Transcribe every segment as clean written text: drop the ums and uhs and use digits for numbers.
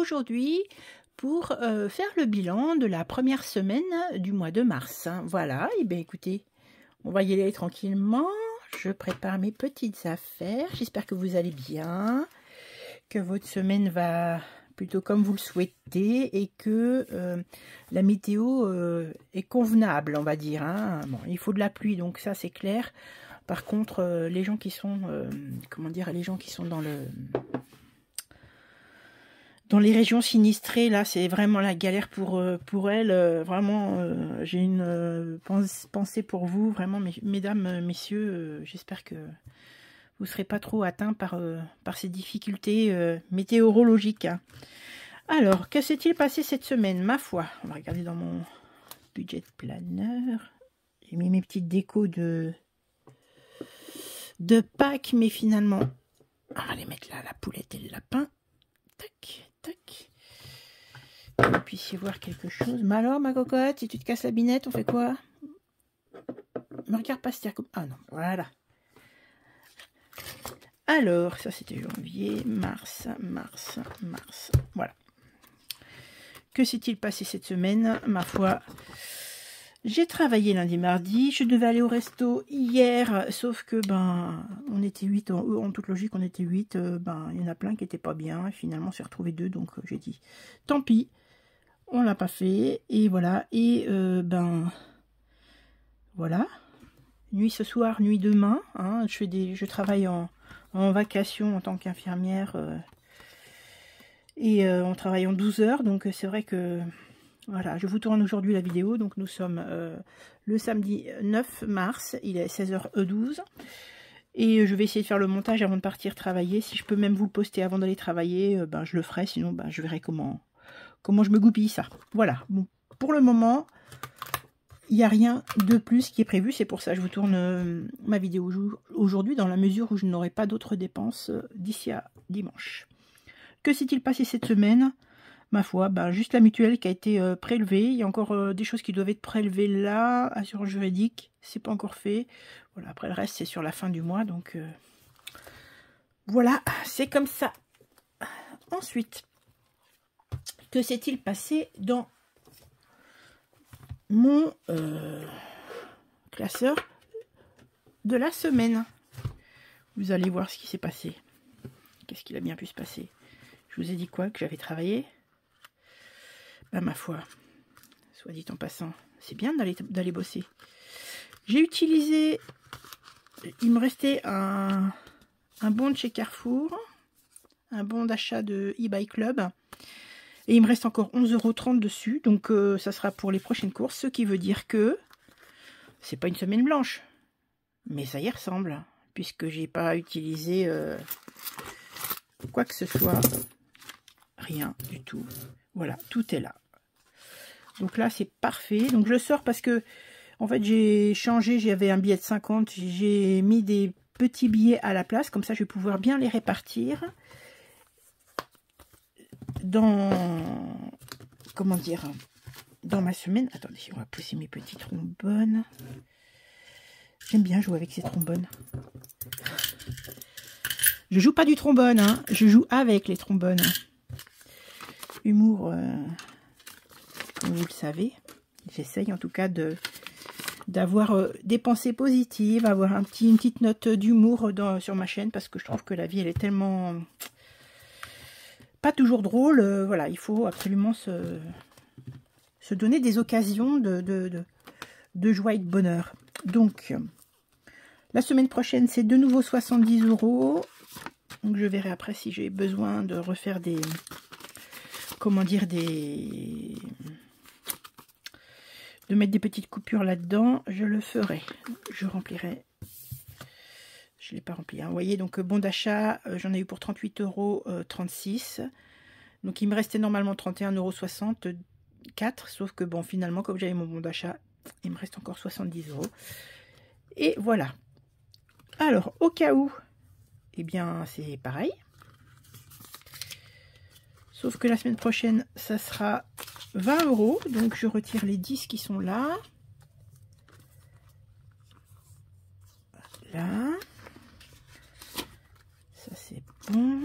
aujourd'hui pour faire le bilan de la première semaine du mois de mars. Voilà, et bien écoutez, on va y aller tranquillement. Je prépare mes petites affaires. J'espère que vous allez bien, que votre semaine va plutôt comme vous le souhaitez et que la météo est convenable, on va dire. Hein. Bon, il faut de la pluie, donc ça c'est clair. Par contre, les gens qui sont, comment dire, les gens qui sont dans les régions sinistrées, là, c'est vraiment la galère pour elles. Vraiment, j'ai une pensée pour vous. Vraiment, mesdames, messieurs, j'espère que vous ne serez pas trop atteints par ces difficultés météorologiques. Hein. Alors, que s'est-il passé cette semaine? Ma foi, on va regarder dans mon budget planner. J'ai mis mes petites décos de Pâques, mais finalement, on va les mettre là, la poulette et le lapin. Tac, tac. Que vous puissiez voir quelque chose. Mais alors, ma cocotte, si tu te casses la binette, on fait quoi? Me regarde pas se dire comme... Ah non, voilà. Alors, ça c'était janvier, mars. Voilà. Que s'est-il passé cette semaine? Ma foi, j'ai travaillé lundi, mardi. Je devais aller au resto hier, sauf que, on était 8. En toute logique, on était 8. Il y en a plein qui n'étaient pas bien. Et finalement, on s'est retrouvé 2. Donc, j'ai dit, tant pis. On l'a pas fait. Et voilà. Et, voilà. Nuit ce soir, nuit demain. Hein. Je travaille en vacation en tant qu'infirmière. On travaille en 12 heures. Donc, c'est vrai que... Voilà, je vous tourne aujourd'hui la vidéo. Donc, nous sommes le samedi 9 mars. Il est 16h12. Et je vais essayer de faire le montage avant de partir travailler. Si je peux même vous le poster avant d'aller travailler, je le ferai. Sinon, je verrai comment je me goupille ça. Voilà. Bon, pour le moment, il n'y a rien de plus qui est prévu. C'est pour ça que je vous tourne ma vidéo aujourd'hui, dans la mesure où je n'aurai pas d'autres dépenses d'ici à dimanche. Que s'est-il passé cette semaine? Ma foi, juste la mutuelle qui a été prélevée. Il y a encore des choses qui doivent être prélevées là. Assurance juridique, c'est pas encore fait. Voilà, après le reste, c'est sur la fin du mois. Donc, voilà, c'est comme ça. Ensuite, que s'est-il passé dans mon classeur de la semaine? Vous allez voir ce qui s'est passé. Qu'est-ce qu'il a bien pu se passer? Je vous ai dit quoi? Que j'avais travaillé? Ma foi, soit dit en passant, c'est bien d'aller bosser. J'ai utilisé, il me restait un bon de chez Carrefour, un bon d'achat de eBay Club, et il me reste encore 11,30 € dessus, donc ça sera pour les prochaines courses, ce qui veut dire que c'est pas une semaine blanche, mais ça y ressemble, puisque j'ai pas utilisé quoi que ce soit, rien du tout. Voilà, tout est là. Donc là, c'est parfait. Donc je le sors parce que, en fait, j'ai changé. J'avais un billet de 50. J'ai mis des petits billets à la place. Comme ça, je vais pouvoir bien les répartir dans... Comment dire? Dans ma semaine. Attendez, on va pousser mes petits trombones. J'aime bien jouer avec ces trombones. Je joue pas du trombone, hein. Je joue avec les trombones. Humour... Comme vous le savez, j'essaye en tout cas d'avoir des pensées positives, avoir une petite note d'humour sur ma chaîne, parce que je trouve que la vie, elle est tellement pas toujours drôle. Voilà, il faut absolument se donner des occasions de joie et de bonheur. Donc, la semaine prochaine, c'est de nouveau 70 €. Donc, je verrai après si j'ai besoin de refaire des... Comment dire, de mettre des petites coupures là-dedans, je le ferai. Je remplirai. Je ne l'ai pas rempli. Hein. Vous voyez, donc bon d'achat, j'en ai eu pour 38,36 €. Donc il me restait normalement 31,64 €. Sauf que bon, finalement, comme j'avais mon bon d'achat, il me reste encore 70 €. Et voilà. Alors, au cas où, eh bien, c'est pareil. Sauf que la semaine prochaine, ça sera 20 €. Donc, je retire les 10 qui sont là. Voilà. Ça, c'est bon.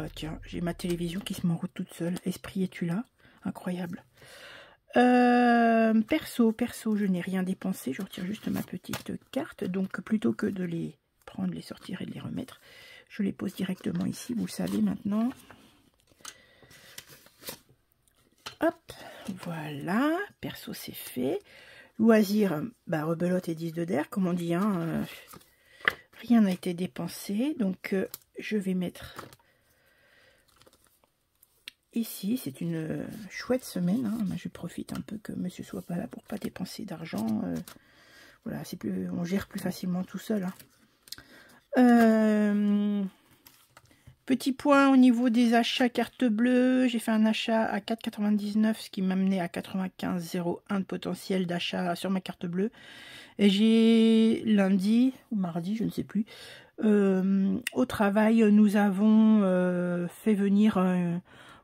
bah tiens, j'ai ma télévision qui se met en route toute seule. Esprit, es-tu là? Incroyable. Perso, je n'ai rien dépensé. Je retire juste ma petite carte. Donc, plutôt que de les prendre, les sortir et de les remettre, je les pose directement ici. Vous le savez maintenant. Hop, voilà. Perso, c'est fait. Loisir, bah, rebelote et 10 de der, comme on dit. Hein, rien n'a été dépensé. Donc, je vais mettre... Ici, c'est une chouette semaine. Hein. Je profite un peu que monsieur soit pas là pour pas dépenser d'argent. Voilà, c'est plus, on gère plus facilement tout seul. Hein. Petit point au niveau des achats carte bleue. J'ai fait un achat à 4,99, ce qui m'a amené à 95,01 de potentiel d'achat sur ma carte bleue. Et j'ai lundi ou mardi, je ne sais plus, au travail, nous avons fait venir...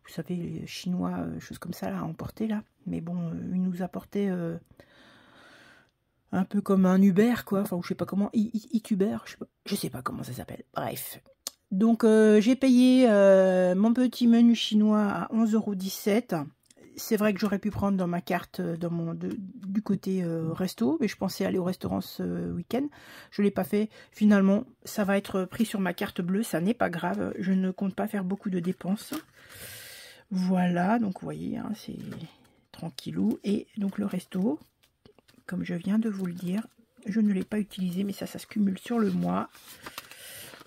vous savez, les Chinois, choses comme ça, là, à emporter, là. Mais bon, ils nous apportaient un peu comme un Uber, quoi. Enfin, je sais pas comment, Ituber, je sais pas comment ça s'appelle. Bref. Donc, j'ai payé mon petit menu chinois à 11,17 €. C'est vrai que j'aurais pu prendre dans ma carte du côté resto, mais je pensais aller au restaurant ce week-end. Je ne l'ai pas fait. Finalement, ça va être pris sur ma carte bleue. Ça n'est pas grave. Je ne compte pas faire beaucoup de dépenses. Voilà, donc vous voyez, hein, c'est tranquillou. Et donc le resto, comme je viens de vous le dire, je ne l'ai pas utilisé, mais ça se cumule sur le mois.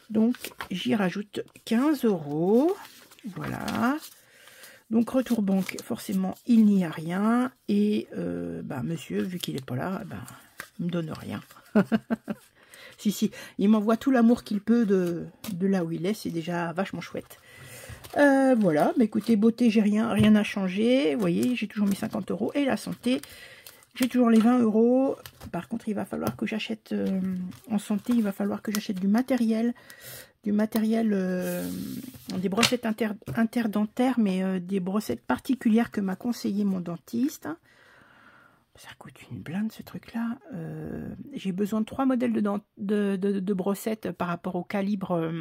Donc j'y rajoute 15 €. Voilà. Donc retour banque, forcément, il n'y a rien. Et bah, monsieur, vu qu'il n'est pas là, bah, il ne me donne rien. Si, il m'envoie tout l'amour qu'il peut de là où il est. C'est déjà vachement chouette. Voilà, bah écoutez, beauté, j'ai rien à changer. Vous voyez, j'ai toujours mes 50 €. Et la santé, j'ai toujours les 20 €. Par contre, il va falloir que j'achète, en santé, il va falloir que j'achète du matériel. Des brossettes interdentaires, mais des brossettes particulières que m'a conseillé mon dentiste. Ça coûte une blinde, ce truc-là. J'ai besoin de 3 modèles de brossettes par rapport au calibre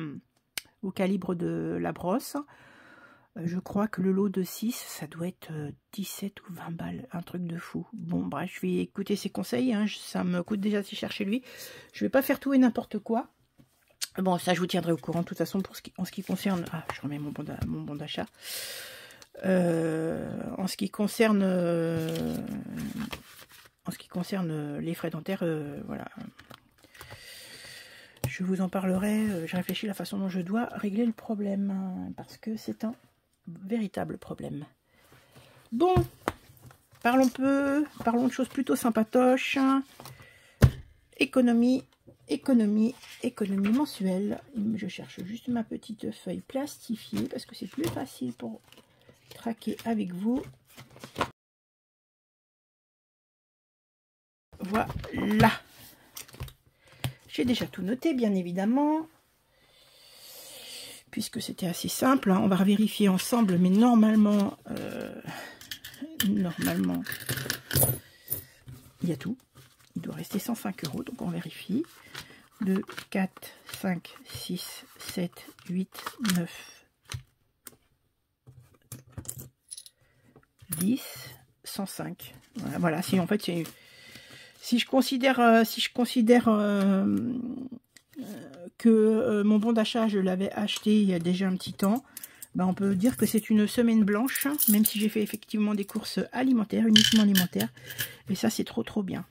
de la brosse. Je crois que le lot de 6, ça doit être 17 ou 20 balles, un truc de fou. Bon, bref, je vais écouter ses conseils, hein, ça me coûte déjà si cher chez lui. Je vais pas faire tout et n'importe quoi. Bon, ça, je vous tiendrai au courant, de toute façon, en ce qui concerne... Ah, je remets mon bon d'achat. En ce qui concerne les frais dentaires, voilà... Je vous en parlerai, je réfléchis à la façon dont je dois régler le problème, hein, parce que c'est un véritable problème. Bon, parlons de choses plutôt sympatoches. Économie mensuelle. Je cherche juste ma petite feuille plastifiée, parce que c'est plus facile pour traquer avec vous. Voilà. J'ai déjà tout noté, bien évidemment, puisque c'était assez simple. Hein. On va vérifier ensemble, mais normalement, il y a tout. Il doit rester 105 €, donc on vérifie. 2, 4, 5, 6, 7, 8, 9, 10, 105. Voilà, si en fait c'est... Si je considère que mon bon d'achat, je l'avais acheté il y a déjà un petit temps, ben on peut dire que c'est une semaine blanche, même si j'ai fait effectivement des courses alimentaires, uniquement alimentaires. Et ça, c'est trop bien.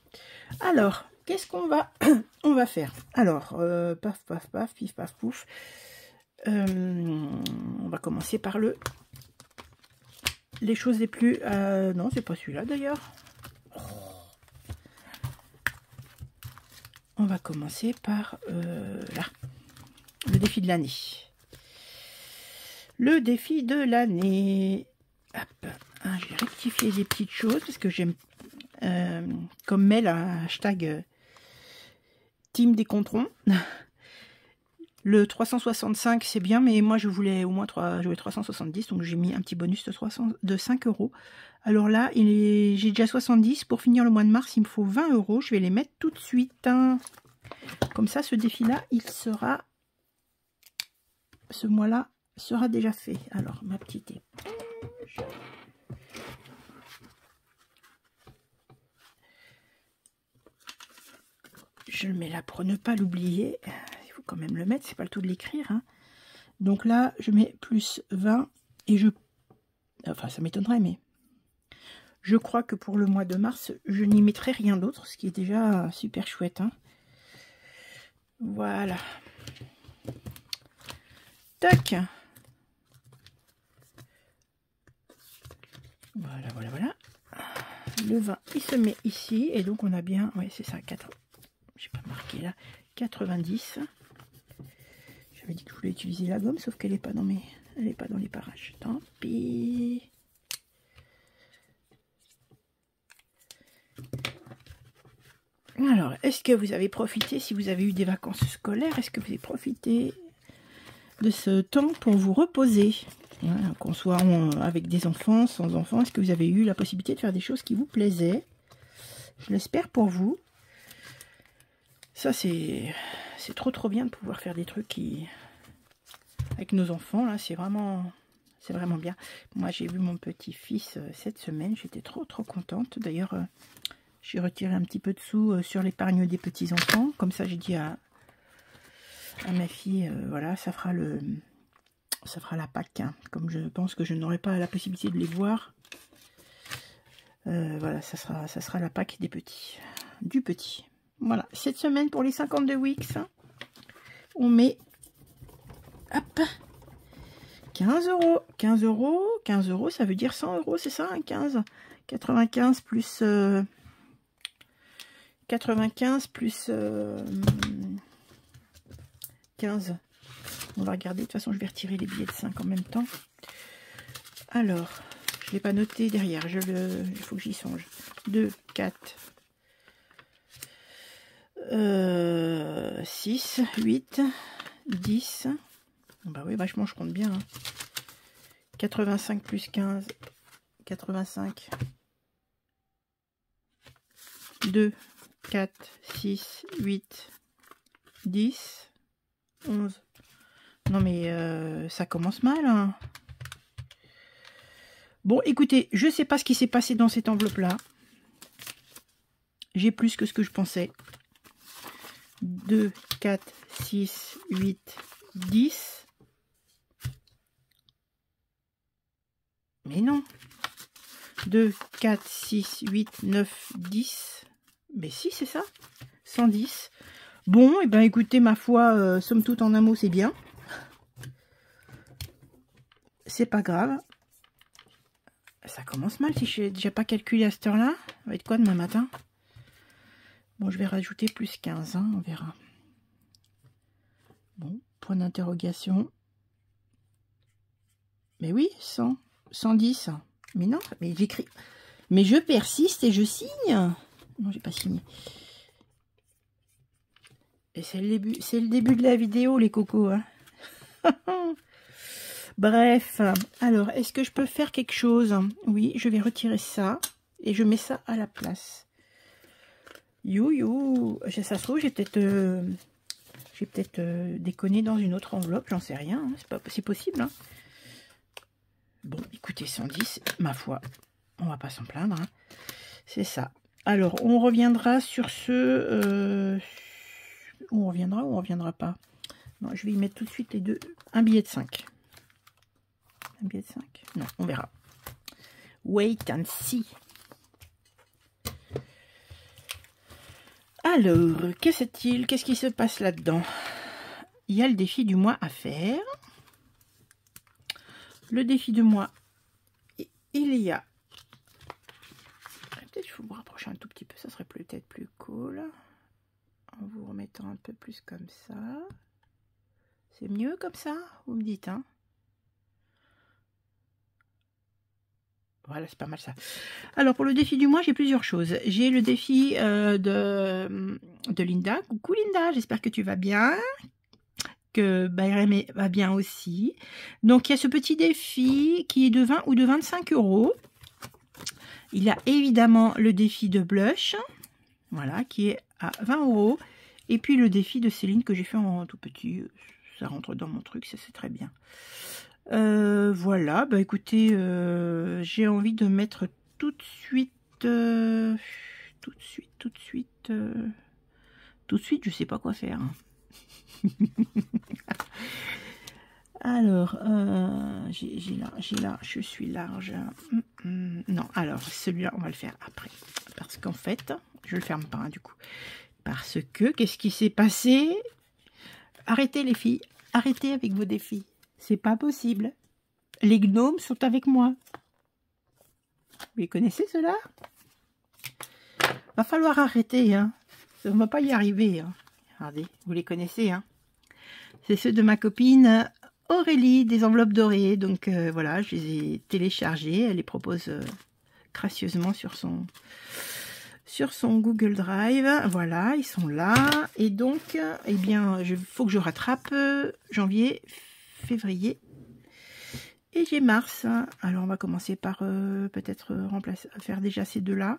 Alors, qu'est-ce qu'on va on va faire? Alors, paf, paf, paf, pif, paf, pouf. On va commencer par les choses les plus... non, c'est pas celui-là d'ailleurs. On va commencer par là, le défi de l'année. Le défi de l'année. Hop, hein, je vais rectifier des petites choses parce que j'aime, comme mail, hashtag Team des Controns. Le 365, c'est bien, mais moi je voulais au moins jouer 370, donc j'ai mis un petit bonus de 5 €. Alors là, j'ai déjà 70. Pour finir le mois de mars, il me faut 20 €. Je vais les mettre tout de suite. Hein. Comme ça, ce défi-là, il sera ce mois-là sera déjà fait. Alors, ma petite éponge. Je le mets là pour ne pas l'oublier. Il faut quand même le mettre, c'est pas le tout de l'écrire. Hein. Donc là, je mets plus 20 et je... Enfin, ça m'étonnerait, mais... Je crois que pour le mois de mars, je n'y mettrai rien d'autre, ce qui est déjà super chouette. Hein. Voilà. Tac. Voilà, voilà, voilà. Le 20, il se met ici. Et donc, on a bien... Oui, c'est ça, 4... Je n'ai pas marqué là. 90. J'avais dit que je voulais utiliser la gomme, sauf qu'elle n'est pas dans mes... Elle n'est pas dans les parages. Tant pis. Alors, est-ce que vous avez profité, si vous avez eu des vacances scolaires, est-ce que vous avez profité de ce temps pour vous reposer, voilà, qu'on soit avec des enfants, sans enfants, est-ce que vous avez eu la possibilité de faire des choses qui vous plaisaient? Je l'espère pour vous. Ça, c'est trop bien de pouvoir faire des trucs qui... avec nos enfants, là, c'est vraiment bien. Moi, j'ai vu mon petit-fils cette semaine, j'étais trop contente. D'ailleurs, j'ai retiré un petit peu de sous sur l'épargne des petits-enfants. Comme ça, j'ai dit à ma fille, voilà, ça fera la Pâques. Hein. Comme je pense que je n'aurai pas la possibilité de les voir. Voilà, ça sera la Pâques des petits. Du petit. Voilà, cette semaine pour les 52 Wix, hein, on met... Hop, 15 €. 15 €, 15 €, ça veut dire 100 €, c'est ça, hein, 15. 95 plus... 95 plus 15. On va regarder. De toute façon, je vais retirer les billets de 5 en même temps. Alors, je ne l'ai pas noté derrière. Il faut que j'y songe. 2, 4, 6, 8, 10. Bah oui, vachement, je compte bien. Hein. 85 plus 15, 85. 2, 4, 6, 8, 10, 11. Non mais ça commence mal. Hein. Bon, écoutez, je sais pas ce qui s'est passé dans cette enveloppe-là. J'ai plus que ce que je pensais. 2, 4, 6, 8, 10. Mais non. 2, 4, 6, 8, 9, 10. Mais si, c'est ça. 110. Bon, et ben écoutez, ma foi, somme toute en un mot, c'est bien. C'est pas grave. Ça commence mal si je n'ai déjà pas calculé à cette heure-là. Ça va être quoi demain matin? Bon, je vais rajouter plus 15, hein, on verra. Bon, point d'interrogation. Mais oui, 100, 110. Mais non, mais j'écris. Mais je persiste et je signe. Non, j'ai pas signé. Et c'est le début de la vidéo, les cocos. Hein. Bref, alors, est-ce que je peux faire quelque chose? Oui, je vais retirer ça et je mets ça à la place. You, ça se trouve, j'ai peut-être déconné dans une autre enveloppe, j'en sais rien, hein, c'est possible. Hein. Bon, écoutez, 110, ma foi, on va pas s'en plaindre. Hein. C'est ça. Alors, on reviendra sur ce... on reviendra ou on reviendra pas? Non, je vais y mettre tout de suite les deux. Un billet de 5. Un billet de 5? Non, on verra. Wait and see. Alors, qu'est-ce qui se passe là-dedans? Il y a le défi du mois à faire. Le défi du mois, il y a... Peut-être qu'il faut me rapprocher un tout petit peu, ça serait peut-être plus cool. En vous remettant un peu plus comme ça. C'est mieux comme ça, vous me dites, hein? Voilà, c'est pas mal ça. Alors, pour le défi du mois, j'ai plusieurs choses. J'ai le défi de Linda. Coucou Linda, j'espère que tu vas bien. Que Bayram va bien aussi. Donc, il y a ce petit défi qui est de 20 ou de 25 €. Il y a évidemment le défi de blush. Voilà, qui est à 20 €. Et puis, le défi de Céline que j'ai fait en tout petit. ça rentre dans mon truc, ça c'est très bien. Voilà, bah écoutez, j'ai envie de mettre tout de suite, je sais pas quoi faire. Alors, j'ai là, je suis large. Non, alors celui-là, on va le faire après. Parce qu'en fait, je le ferme pas, hein, du coup. Parce que, qu'est-ce qui s'est passé? Arrêtez les filles, arrêtez avec vos défis. C'est pas possible. Les gnomes sont avec moi. Vous les connaissez, ceux-là? Va falloir arrêter, hein. On va pas y arriver, hein. Regardez, vous les connaissez, hein. C'est ceux de ma copine Aurélie, des enveloppes dorées. Donc voilà, je les ai téléchargées. Elle les propose gracieusement sur son Google Drive. Voilà, ils sont là. Et donc, eh bien, il faut que je rattrape janvier, février. Et j'ai mars. Alors, on va commencer par peut-être faire déjà ces deux-là.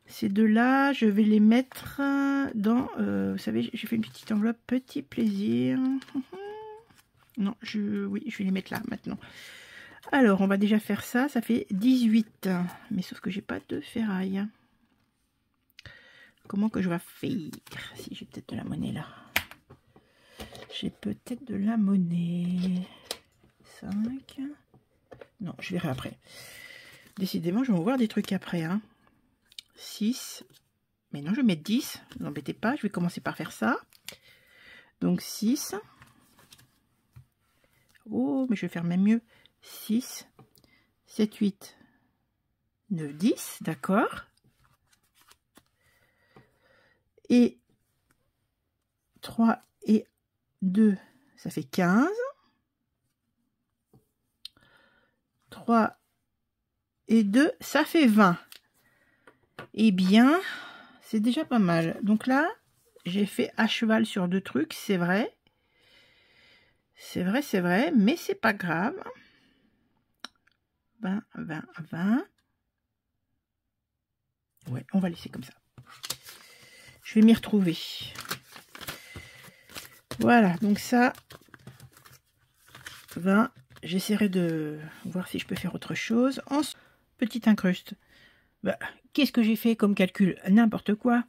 Ces deux-là, je vais les mettre dans... vous savez, j'ai fait une petite enveloppe petit plaisir. Non, oui, je vais les mettre là, maintenant. Alors, on va déjà faire ça. Ça fait 18. Mais sauf que j'ai pas de ferraille. Comment que je vais faire? Si, j'ai peut-être de la monnaie, là. J'ai peut-être de la monnaie. 5. Non, je verrai après. Décidément, je vais voir des trucs après. Hein. 6. Mais non, je vais mettre 10. Ne vous embêtez pas, je vais commencer par faire ça. Donc 6. Oh, mais je vais faire même mieux. 6, 7, 8, 9, 10. D'accord. Et 3 et 2, ça fait 15. 3 et 2, ça fait 20. Eh bien, c'est déjà pas mal. Donc là, j'ai fait à cheval sur deux trucs, c'est vrai. C'est vrai, mais c'est pas grave. 20, 20, 20. Ouais, on va laisser comme ça. Je vais m'y retrouver. Voilà, donc ça, 20. J'essaierai de voir si je peux faire autre chose. Ensuite, petite incruste. Bah, qu'est-ce que j'ai fait comme calcul? N'importe quoi.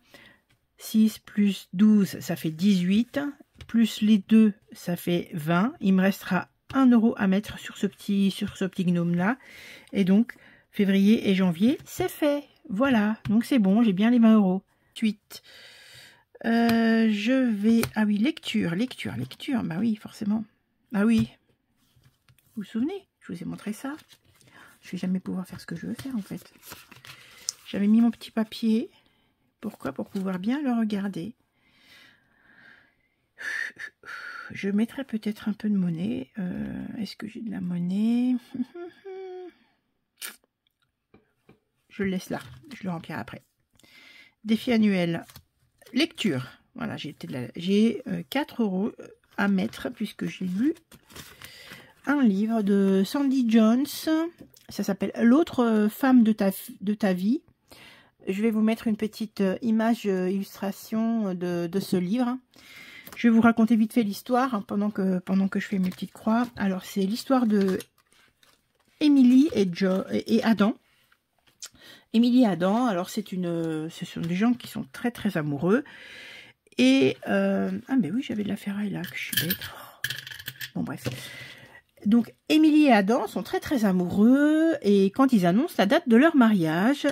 6 plus 12, ça fait 18. Plus les 2, ça fait 20. Il me restera 1 € à mettre sur ce petit gnome-là. Et donc, février et janvier, c'est fait. Voilà, donc c'est bon, j'ai bien les 20 €. Ensuite, je vais... Ah oui, lecture. Bah oui, forcément. Ah oui. Vous vous souvenez? Je vous ai montré ça. Je vais jamais pouvoir faire ce que je veux faire, en fait. J'avais mis mon petit papier. Pourquoi? Pour pouvoir bien le regarder. Je mettrai peut-être un peu de monnaie. Est-ce que j'ai de la monnaie? Je le laisse là. Je le remplirai après. Défi annuel. Lecture. Voilà, j'ai 4 € à mettre puisque j'ai lu un livre de Sandy Jones. Ça s'appelle L'autre femme de ta vie. Je vais vous mettre une petite image illustration de ce livre. Je vais vous raconter vite fait l'histoire hein, pendant que je fais mes petites croix. Alors, c'est l'histoire de Emily et Adam. Emily et Adam, alors ce sont des gens qui sont très très amoureux. Et, ah mais oui, j'avais de la ferraille là, que je suis bête. Bon bref. Donc, Emily et Adam sont très très amoureux et quand ils annoncent la date de leur mariage,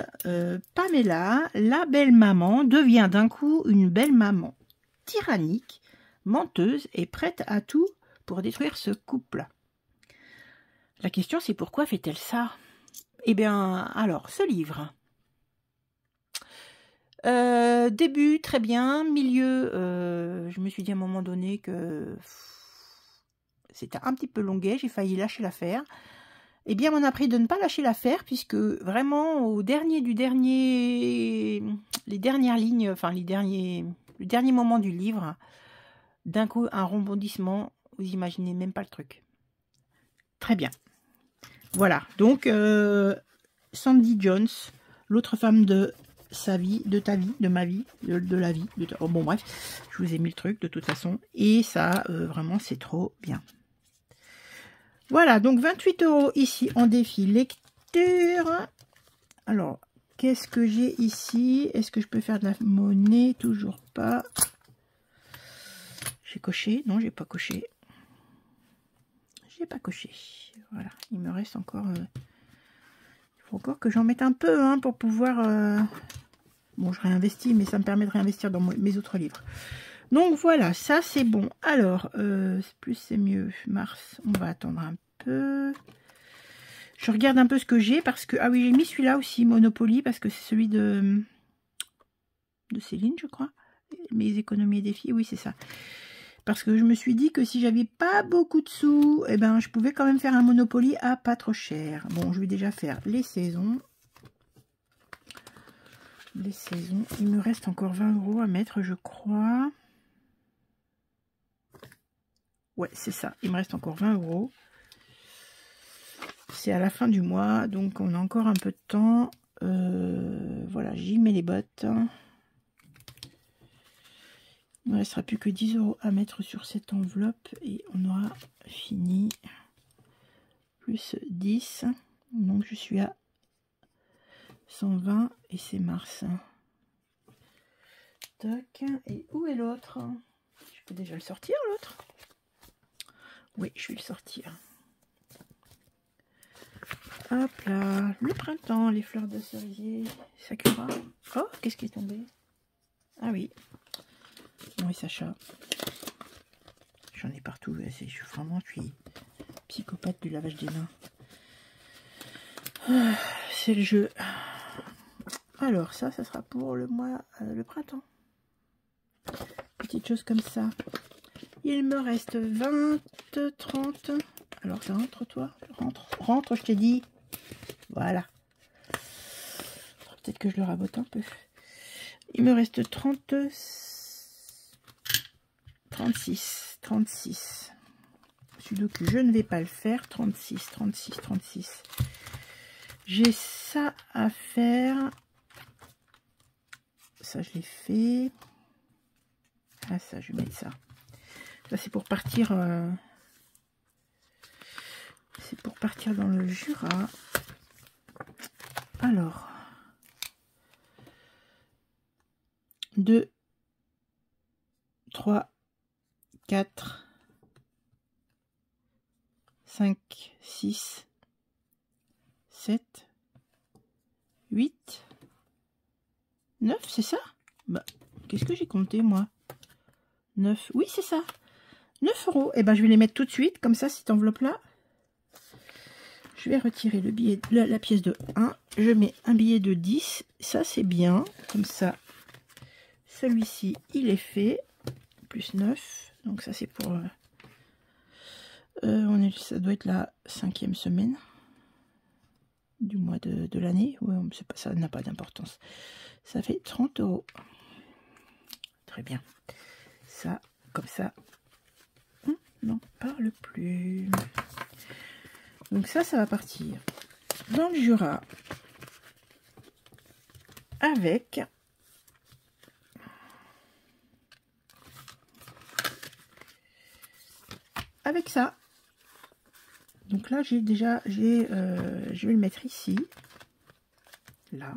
Pamela, la belle-maman, devient d'un coup une belle-maman tyrannique, menteuse et prête à tout pour détruire ce couple. La question c'est pourquoi fait-elle ça? Eh bien, alors, ce livre. Début, très bien. Milieu, je me suis dit à un moment donné que c'était un petit peu longuet, j'ai failli lâcher l'affaire. Eh bien, on a appris de ne pas lâcher l'affaire, puisque vraiment, au dernier les dernières lignes, enfin, le dernier moment du livre, d'un coup, un rebondissement, vous imaginez même pas le truc. Très bien. Voilà, donc, Sandy Jones, l'autre femme de sa vie, de ta vie, de ma vie, de la vie. Oh, bon bref, je vous ai mis le truc de toute façon. Et ça, vraiment, c'est trop bien. Voilà, donc 28 € ici en défi lecture. Alors, qu'est-ce que j'ai ici? Est-ce que je peux faire de la monnaie? Toujours pas. J'ai coché? Non, j'ai pas coché. J'ai pas coché. Voilà, il me reste encore... il faut encore que j'en mette un peu hein, pour pouvoir... Bon, je réinvestis, mais ça me permet de réinvestir dans mes autres livres. Donc voilà, ça c'est bon. Alors, plus c'est mieux. Mars, on va attendre un peu. Je regarde un peu ce que j'ai parce que... Ah oui, j'ai mis celui-là aussi, Monopoly, parce que c'est celui de Céline, je crois. Mes économies et défis, oui, c'est ça. Parce que je me suis dit que si j'avais pas beaucoup de sous, eh ben, je pouvais quand même faire un Monopoly à pas trop cher. Bon, je vais déjà faire les saisons. Les saisons. Il me reste encore 20 € à mettre, je crois. Ouais, c'est ça. Il me reste encore 20 €. C'est à la fin du mois, donc on a encore un peu de temps. Voilà, j'y mets les bottes. Il ne me restera plus que 10 € à mettre sur cette enveloppe et on aura fini. Plus 10. Donc je suis à 120 et c'est mars. Toc. Et où est l'autre? Je peux déjà le sortir l'autre? Oui, je vais le sortir. Hop là, le printemps, les fleurs de cerisier, Sakura. Oh, qu'est-ce qui est tombé? Ah oui. Oui, Sacha. J'en ai partout. Je suis psychopathe du lavage des mains. Ah, c'est le jeu. Alors, ça sera pour le mois, le printemps. Petite chose comme ça. Il me reste 20, 30. Alors, ça rentre, toi? Rentre, je t'ai dit. Voilà. Peut-être que je le rabote un peu. Il me reste 36. Sudoku, je ne vais pas le faire. 36. J'ai ça à faire. Ça, je l'ai fait. Ah, ça, je vais mettre ça. Ça, c'est pour partir... c'est pour partir dans le Jura. Alors... 2, 3, 4, 5, 6, 7, 8, 9, c'est ça? Bah, qu'est-ce que j'ai compté, moi? 9, oui, c'est ça. 9 €. Et ben, je vais les mettre tout de suite, comme ça, cette enveloppe-là. Je vais retirer le billet, la pièce de 1. Je mets un billet de 10. Ça, c'est bien. Comme ça, celui-ci, il est fait. Plus 9. Donc, ça, c'est pour... ça doit être la 5e semaine du mois de l'année. Ouais, ça n'a pas d'importance. Ça fait 30 €. Très bien. Ça, comme ça, on n'en parle plus. Donc ça va partir dans le Jura avec ça. Donc là, je vais le mettre ici, là,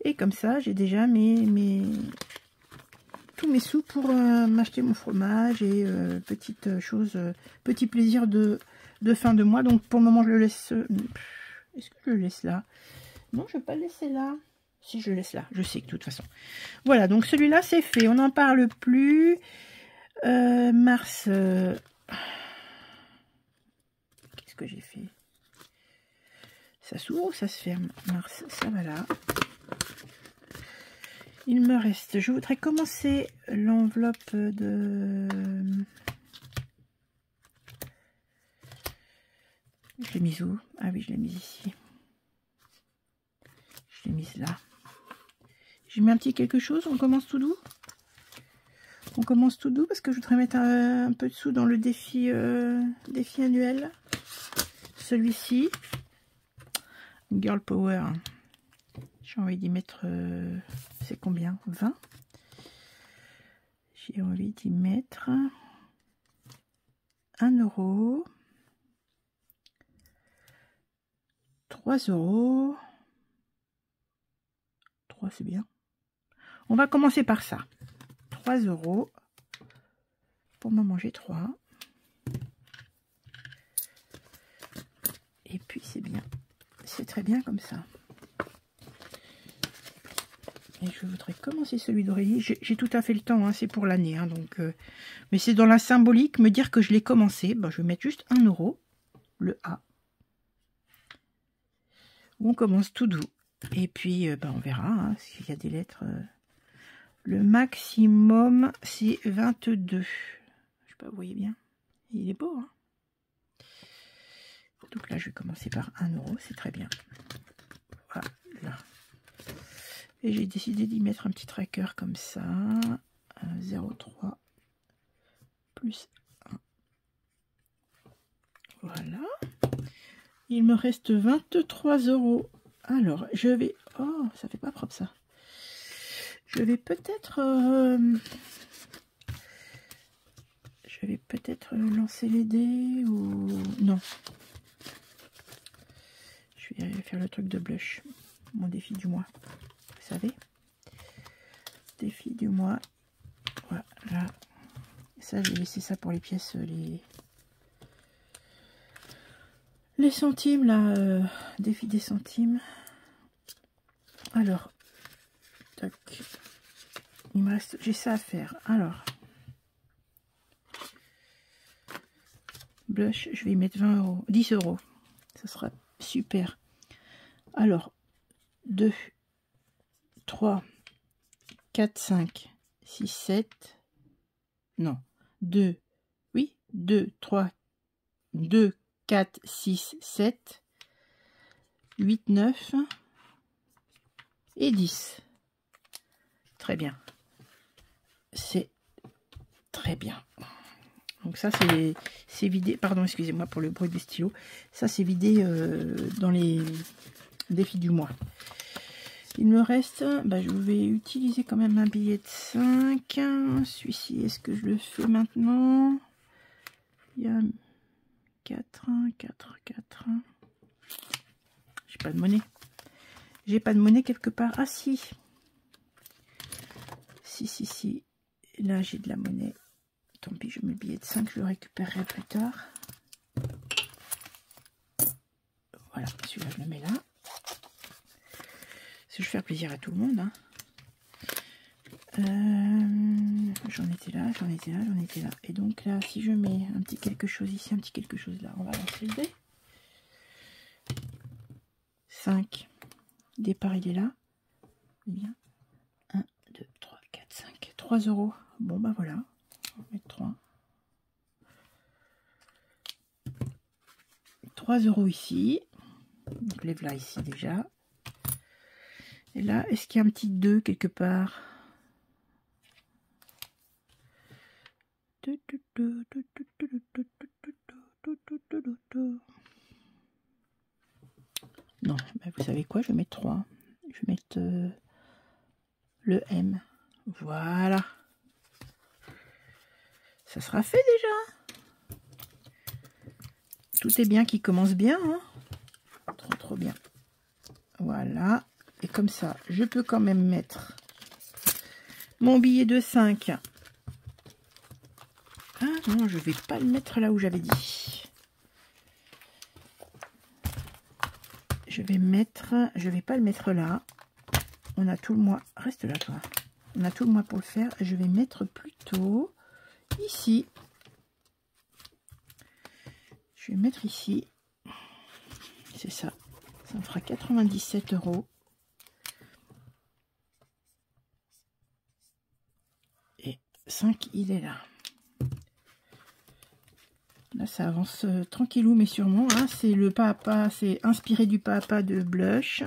et comme ça, j'ai déjà tous mes sous pour m'acheter mon fromage et petites choses, petits plaisirs de fin de mois. Donc pour le moment, je le laisse. Est-ce que je le laisse là? Non, je ne vais pas le laisser là. Si je le laisse là, je sais que de toute façon. Voilà, donc celui-là, c'est fait. On n'en parle plus. Mars. Qu'est-ce que j'ai fait? Ça s'ouvre ou ça se ferme? Mars, ça va là. Il me reste, je voudrais commencer l'enveloppe de... Je l'ai mise où? Ah oui, je l'ai mise ici. Je l'ai mise là. J'ai mis un petit quelque chose, on commence tout doux. On commence tout doux parce que je voudrais mettre un peu de sous dans le défi annuel. Celui-ci. Girl Power. J'ai envie d'y mettre... c'est combien? 20. J'ai envie d'y mettre 1 euro. 3 euros. 3, c'est bien. On va commencer par ça. 3 euros. Pour m'en manger 3. Et puis c'est bien. C'est très bien comme ça. Et je voudrais commencer celui d'Aurélie. J'ai tout à fait le temps, hein, c'est pour l'année. Hein, donc, mais c'est dans la symbolique, me dire que je l'ai commencé. Ben, je vais mettre juste 1 euro, le A. On commence tout doux. Et puis, ben, on verra hein, s'il y a des lettres. Le maximum, c'est 22. Je sais pas, vous voyez bien. Il est beau. Hein, donc là, je vais commencer par 1 euro. C'est très bien. Voilà. Et j'ai décidé d'y mettre un petit tracker comme ça. 0,3 plus 1. Voilà. Il me reste 23 euros. Alors, je vais... Oh, ça fait pas propre ça. Je vais peut-être... Je vais peut-être lancer les dés ou... Non. Je vais faire le truc de blush. Mon défi du mois. Vous savez, défi du mois. Voilà. Ça, j'ai laissé ça pour les pièces, les centimes, là. Défi des centimes. Alors, tac. Il me reste, j'ai ça à faire. Alors, blush, je vais y mettre 20 euros, 10 euros. Ça sera super. Alors, 2, 3, 4, 5, 6, 7, non, 2, oui, 2, 3, 2, 4, 6, 7, 8, 9 et 10. Très bien. C'est très bien. Donc ça, c'est vidé, pardon, excusez-moi pour le bruit du stylo. Ça, c'est vidé dans les défis du mois. Il me reste, bah, je vais utiliser quand même un billet de 5. Celui-ci, est-ce que je le fais maintenant? Il y a 4, 4, 4. J'ai pas de monnaie. J'ai pas de monnaie quelque part. Ah si. Si. Là, j'ai de la monnaie. Tant pis, je mets le billet de 5, je le récupérerai plus tard. Voilà, celui-là, je le mets là. Parce que je veux faire plaisir à tout le monde. Hein. J'en étais là. Et donc là, si je mets un petit quelque chose ici, un petit quelque chose là, on va lancer le dé. 5. Départ, il est là. Bien. 1, 2, 3, 4, 5. 3 euros. Bon, bah voilà. On va mettre 3. 3 euros ici. Donc, lève là ici déjà. Et là, est-ce qu'il y a un petit 2 quelque part? Non, ben vous savez quoi? Je vais mettre 3. Je vais mettre le M. Voilà. Ça sera fait déjà. Tout est bien qui commence bien. Hein, trop bien. Voilà. Et comme ça, je peux quand même mettre mon billet de 5. Ah non, je vais pas le mettre là où j'avais dit. Je vais pas le mettre là. On a tout le mois. Reste là, toi. On a tout le mois pour le faire. Je vais mettre plutôt ici. Je vais mettre ici. C'est ça. Ça me fera 97 euros. Et 5, il est là. Là, ça avance tranquillou, mais sûrement. Hein. C'est le pas à pas. C'est inspiré du pas à pas de Blush.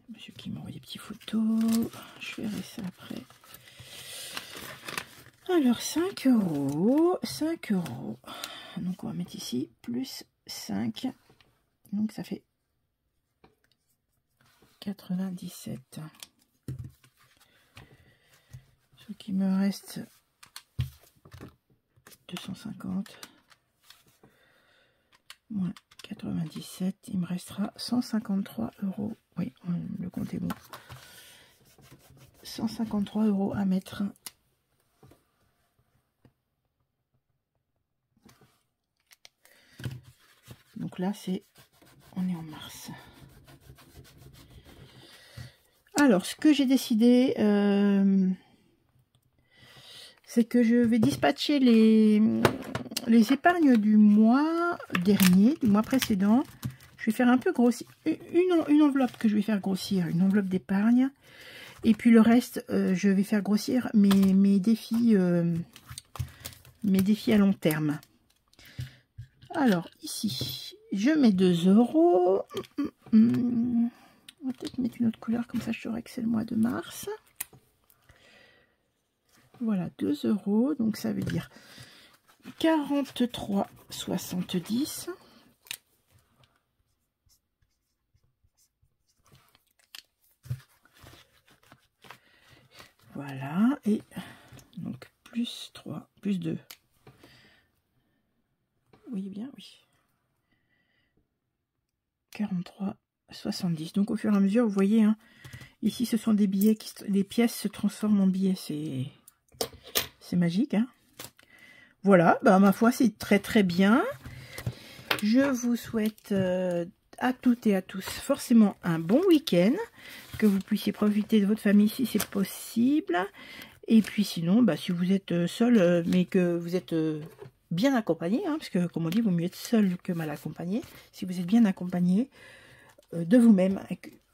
Monsieur qui m'envoie des petites photos. Je verrai ça après. Alors, 5 euros. 5 euros. Donc, on va mettre ici plus 5. Donc, ça fait 97. Ce qui me reste 250 moins 97, il me restera 153 €. Oui, le compte est bon. 153 € à mettre. Donc là, on est en mars. Alors, ce que j'ai décidé, c'est que je vais dispatcher les épargnes du mois dernier, du mois précédent. Je vais faire un peu grossir, une enveloppe que je vais faire grossir, une enveloppe d'épargne. Et puis le reste, je vais faire grossir mes défis à long terme. Alors, ici, je mets 2 €. On va peut-être mettre une autre couleur, comme ça je saurai que c'est le mois de mars. Voilà, 2 €, donc ça veut dire 43,70 €. Voilà, et donc plus 3, plus 2. Oui, bien, oui. 43,70. Donc au fur et à mesure, vous voyez, hein, ici ce sont des billets, les pièces se transforment en billets, c'est magique, hein. Voilà, bah ma foi, c'est très très bien. Je vous souhaite à toutes et à tous forcément un bon week-end, que vous puissiez profiter de votre famille si c'est possible. Et puis sinon, bah, si vous êtes seul, mais que vous êtes bien accompagné, hein, parce que comme on dit, il vaut mieux être seul que mal accompagné. Si vous êtes bien accompagné de vous-même,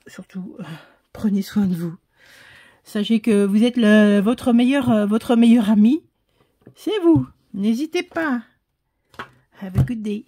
surtout prenez soin de vous. Sachez que vous êtes votre meilleur ami, c'est vous. N'hésitez pas. Have a good day.